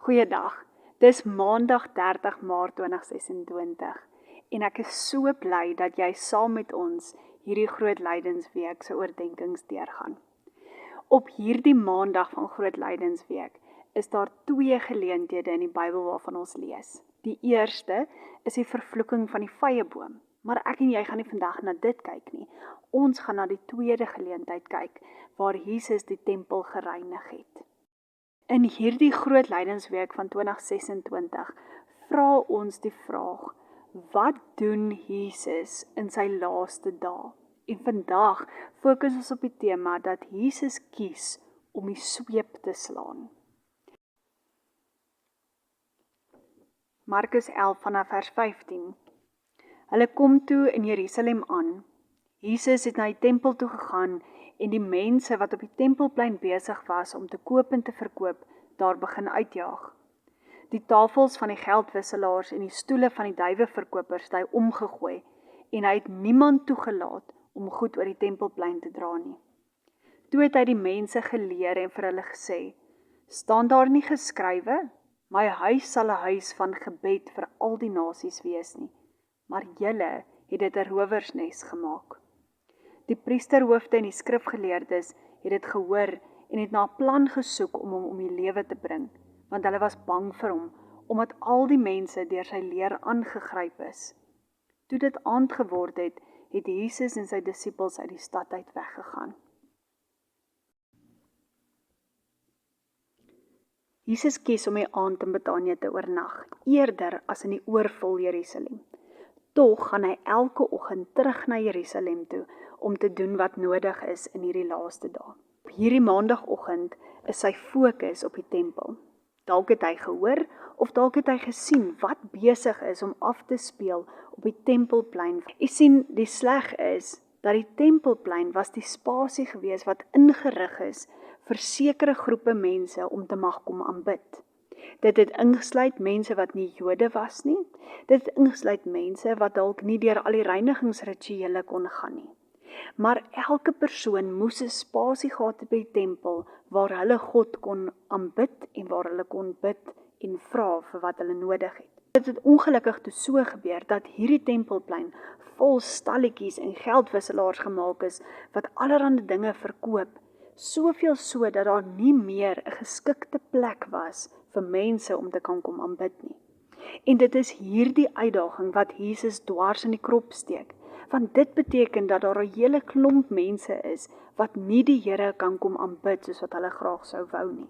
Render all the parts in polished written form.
Goeiedag, dis Maandag 30 Maart 2026 en ek is so bly dat jy saam met ons hierdie Groot Lydensweek se oordeenkings deurgaan. Op hierdie Maandag van Groot Lydensweek is daar 2 geleenthede in die Bybel waarvan ons lees. Die eerste is die vervloeking van die vyeboom, maar ek en jy gaan nie vandag na dit kyk nie. Ons gaan na die tweede geleentheid kyk waar Jesus die tempel gereinig het. In hierdie Groot Lydensweek van 2026 vra ons die vraag, wat doen Jesus in sy laaste dae? En vandag fokus ons op die tema dat Jesus kies om die sweep te slaan. Markus 11 vanaf vers 15. Hulle kom toe in Jerusalem aan. Jesus het na die tempel toe gegaan en die mense wat op die tempelplein besig was om te koop en te verkoop, daar begin uitjaag. Die tafels van die geldwisselaars en die stoele van die duiweverkopers het hy omgegooi en hy het niemand toegelaat om goed oor die tempelplein te dra nie. Toe het hy die mense geleer en vir hulle gesê, staan daar nie geskrywe, my huis sal 'n huis van gebed vir al die nasies wees nie, maar julle het dit 'n rowersnes gemaak. Die priesterhoofde en die skrifgeleerdes het dit gehoor en het na 'n plan gesoek om hom om die lewe te bring, want hulle was bang vir hom, omdat al die mense deur sy leer aangegryp is. Toe dit aand geword het, het Jesus en sy disippels uit die stad uit weggegaan. Jesus kies om die aand in Betanië te oornag, eerder as in die oorvol Jerusalem. Tog gaan hy elke oggend terug na Jerusalem toe om te doen wat nodig is in hierdie laaste dae. Op hierdie maandagoggend is sy fokus op die tempel. Dalk het hy gehoor of dalk het hy gesien wat besig is om af te speel op die tempelplein. Jy sien, die sleg is dat die tempelplein was die spasie gewees wat ingerig is vir sekere groepe mense om te mag kom aanbid. Dit het ingesluit mense wat nie Jode was nie. Dit het ingesluit mense wat dalk nie deur al die reinigingsrituele kon gaan nie. Maar elke persoon moes 'n spasie gehad het by die tempel waar hulle God kon aanbid en waar hulle kon bid en vra vir wat hulle nodig het. Dit het ongelukkig toe so gebeur dat hierdie tempelplein vol stalletjies en geldwisselaars gemaak is wat allerlei dinge verkoop, soveel so dat daar nie meer 'n geskikte plek was vir mense om te kan kom aanbid nie. En dit is hierdie uitdaging wat Jesus dwars in die krop steek, want dit beteken dat daar 'n hele klomp mense is wat nie die Here kan kom aanbid soos wat hulle graag sou wou nie.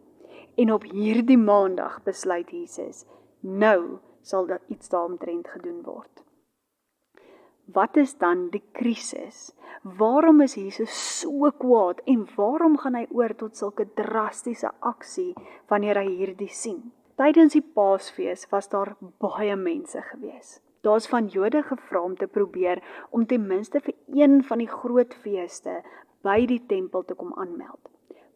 En op hierdie maandag besluit Jesus, nou sal daar iets daaromtrent gedoen word. Wat is dan die krisis? Waarom is Jesus so kwaad en waarom gaan hy oor tot sulke drastiese aksie wanneer hy hierdie sien? Tydens die Paasfees was daar baie mense gewees. Daar's van Jode gevra om te probeer om ten minste vir een van die groot feeste by die tempel te kom aanmeld.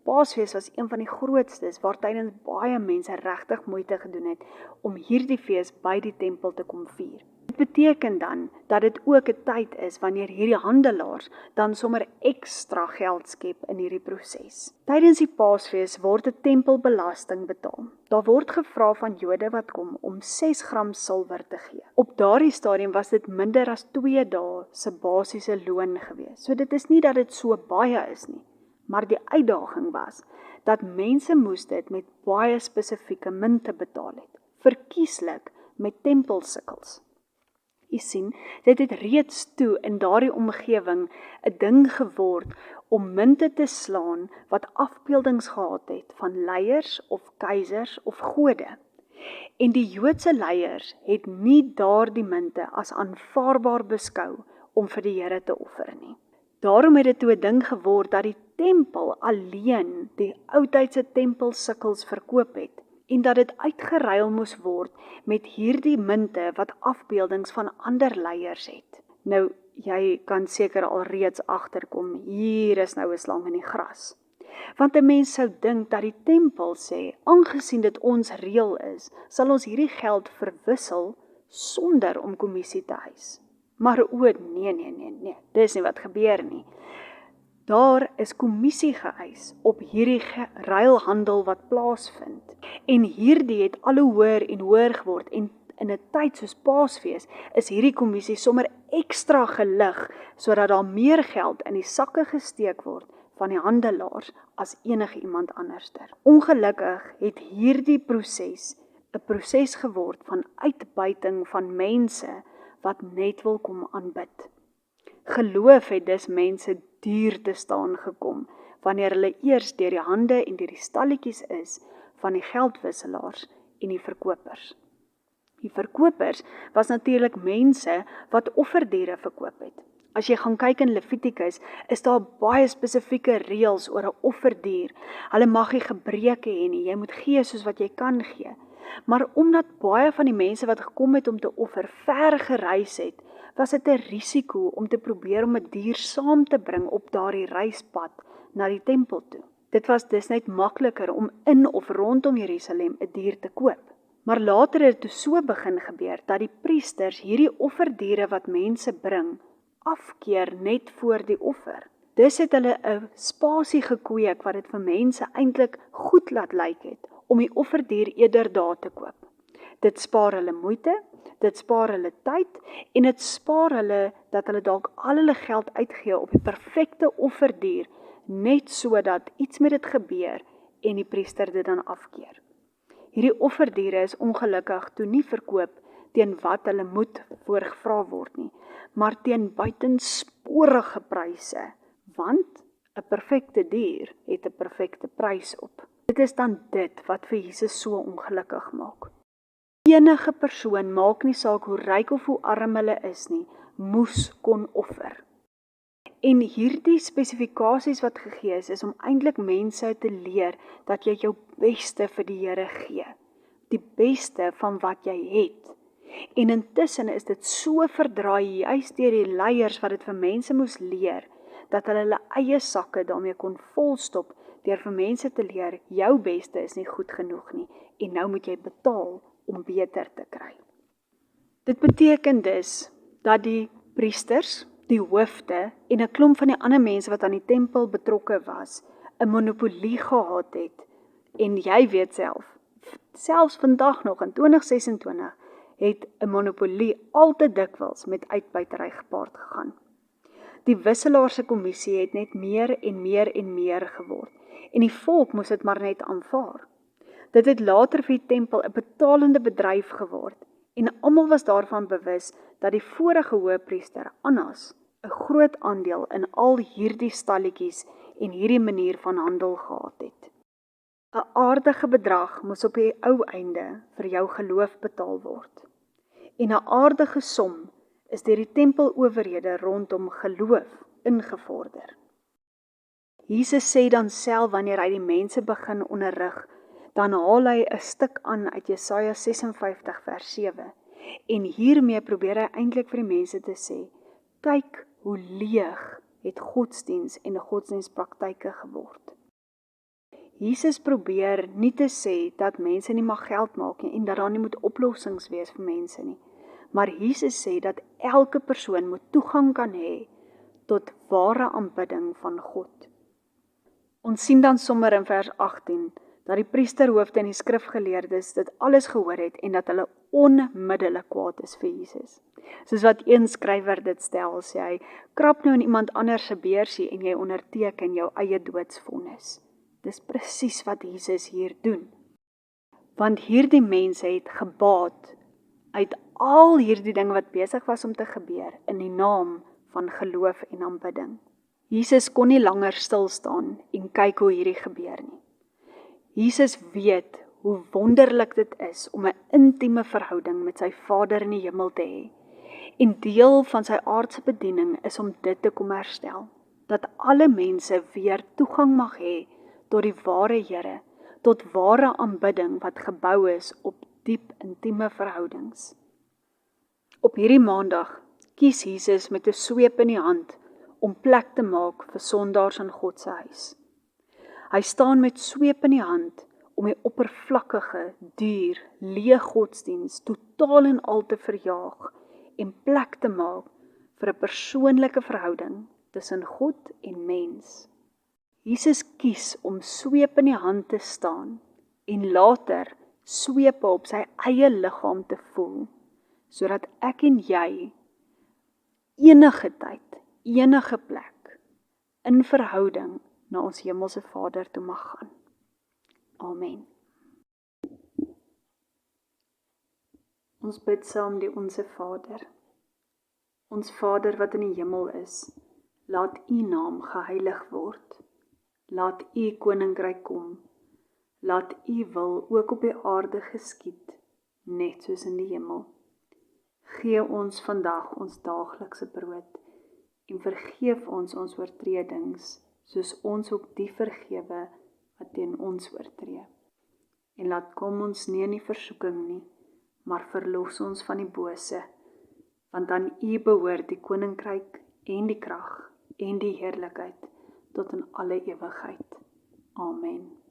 Paasfees was een van die grootstes waar tydens baie mense regtig moeite gedoen het om hierdie fees by die tempel te kom vier. Dit beteken dan dat dit ook 'n tyd is wanneer hierdie handelaars dan sommer ekstra geld skep in hierdie proses. Tydens die Paasfees word 'n tempelbelasting betaal. Daar word gevra van Jode wat kom om 6 gram silwer te gee. Op daardie stadium was dit minder as 2 dae se basiese loon gewees. So dit is nie dat dit so baie is nie, maar die uitdaging was dat mense moes dit met baie spesifieke munte betaal het, verkieslik met tempelsikkels. Jy sien, dit het reeds toe in daardie omgewing 'n ding geword om munte te slaan wat afbeeldings gehad het van leiers of keisers of gode. En die Joodse leiers het nie daardie munte as aanvaarbaar beskou om vir die Here te offer nie. Daarom het dit toe 'n ding geword dat die tempel alleen die oudtydse tempelsikkels verkoop het en dat dit uitgeruil moes word met hierdie munte wat afbeeldings van ander leiers het. Nou, jy kan seker al reeds agterkom, hier is nou 'n slang in die gras. Want 'n mens sou dink dat die tempel sê, aangesien dit ons reël is, sal ons hierdie geld verwissel sonder om kommissie te eis. Maar nee, dis nie wat gebeur nie. Daar is kommissie geëis op hierdie ruilhandel wat plaasvind. En hierdie het al hoe hoër en hoër geword en in 'n tyd soos Paasfees is hierdie kommissie sommer ekstra gelig sodat daar meer geld in die sakke gesteek word van die handelaars as enige iemand anderster. Ongelukkig het hierdie proses 'n proses geword van uitbuiting van mense wat net wil kom aanbid. Geloof het dus mense duur te staan gekom wanneer hulle eers deur die hande en deur die stalletjies is van die geldwisselaars en die verkopers. Die verkopers was natuurlik mense wat offerdiere verkoop het. As jy gaan kyk in Levitikus, is daar baie spesifieke reëls oor 'n offerdier. Hulle mag nie gebreke hê nie, jy moet gee soos wat jy kan gee. Maar omdat baie van die mense wat gekom het om te offer ver gereis het, was dit 'n risiko om te probeer om 'n dier saam te bring op daardie reispad na die tempel toe. Dit was dus net makliker om in of rondom Jerusalem 'n dier te koop. Maar later het dit so begin gebeur dat die priesters hierdie offerdiere wat mense bring, afkeer net voor die offer. Dus het hulle 'n spasie gekweek wat dit vir mense eintlik goed laat lyk het om die offerdier eerder daar te koop. Dit spaar hulle moeite, dit spaar hulle tyd en dit spaar hulle dat hulle dalk al hulle geld uitgee op die perfekte offerdier net sodat iets met dit gebeur en die priester dit dan afkeer. Hierdie offerdiere is ongelukkig toe nie verkoop teen wat hulle moet voorgevra word nie, maar teen buitensporige pryse, want 'n perfekte dier het 'n perfekte prys op. Dit is dan dit wat vir Jesus so ongelukkig maak. Enige persoon, maak nie saak hoe ryk of hoe arm hulle is nie, moes kon offer. En hierdie spesifikasies wat gegee is om eintlik mense te leer dat jy jou beste vir die Here gee. Die beste van wat jy het. En intussen is dit so verdraai, juist deur die leiers wat dit vir mense moes leer, dat hulle eie sakke daarmee kon volstop, deur vir mense te leer, jou beste is nie goed genoeg nie, en nou moet jy betaal om beter te kry. Dit beteken dus dat die priesters, die hoofde en 'n klomp van die ander mense wat aan die tempel betrokke was, 'n monopolie gehad het. En jy weet selfs vandag nog in 2026 het 'n monopolie al te dikwels met uitbuitery gepaard gegaan. Die wisselaar se kommissie het net meer en meer en meer geword en die volk moes dit maar net aanvaar. Dit het later vir die tempel 'n betalende bedryf geword en almal was daarvan bewus dat die vorige hoëpriester Annas 'n groot aandeel in al hierdie stalletjies en hierdie manier van handel gehad het. 'n Aardige bedrag moes op die ou einde vir jou geloof betaal word. En 'n aardige som is deur die tempelowerhede rondom geloof ingevorder. Jesus sê dan self wanneer hy die mense begin onderrig, dan haal hy 'n stuk aan uit Jesaja 56 vers 7. En hiermee probeer hy eintlik vir die mense te sê, kyk hoe leeg het godsdiens en godsdienspraktyke geword. Jesus probeer nie te sê dat mense nie mag geld maak nie en dat daar nie moet oplossings wees vir mense nie. Maar Jesus sê dat elke persoon moet toegang kan hê tot ware aanbidding van God. Ons sien dan sommer in vers 18 dat die priesterhoofde en die skrifgeleerdes dit alles gehoor het en dat hulle onmiddellik kwaad is vir Jesus. Soos wat een skrywer dit stel, sê hy, krap nou in iemand anders se beursie en jy onderteken jou eie doodsvonnis. Dis presies wat Jesus hier doen. Want hierdie mense het gebaat uit al hierdie dinge wat besig was om te gebeur in die naam van geloof en aanbidding. Jesus kon nie langer stil staan en kyk hoe hierdie gebeur nie. Jesus weet hoe wonderlik dit is om 'n intieme verhouding met sy Vader in die hemel te hê. En deel van sy aardse bediening is om dit te kom herstel, dat alle mense weer toegang mag hê tot die ware Here, tot ware aanbidding wat gebou is op diep intieme verhoudings. Op hierdie maandag kies Jesus met 'n sweep in die hand om plek te maak vir sondaars in God se huis. Hy staan met sweep in die hand om die oppervlakkige, duur, leë godsdiens totaal en al te verjaag en plek te maak vir 'n persoonlike verhouding tussen God en mens. Jesus kies om sweep in die hand te staan en later swepe op sy eie liggaam te voel, sodat ek en jy enige tyd, enige plek, in verhouding na ons hemelse Vader toe mag gaan. Amen. Ons bid saam die Onse Vader. Ons Vader wat in die hemel is, laat U naam geheilig word. Laat U koninkryk kom. Laat U wil ook op die aarde geskied, net soos in die hemel. Gee ons vandag ons daaglikse brood en vergeef ons oortredings, soos ons ook die vergewe wat teen ons oortree. En laat kom ons nie in die versoeking nie, maar verlos ons van die bose, want aan U behoort die koninkryk en die krag en die heerlikheid tot in alle ewigheid. Amen.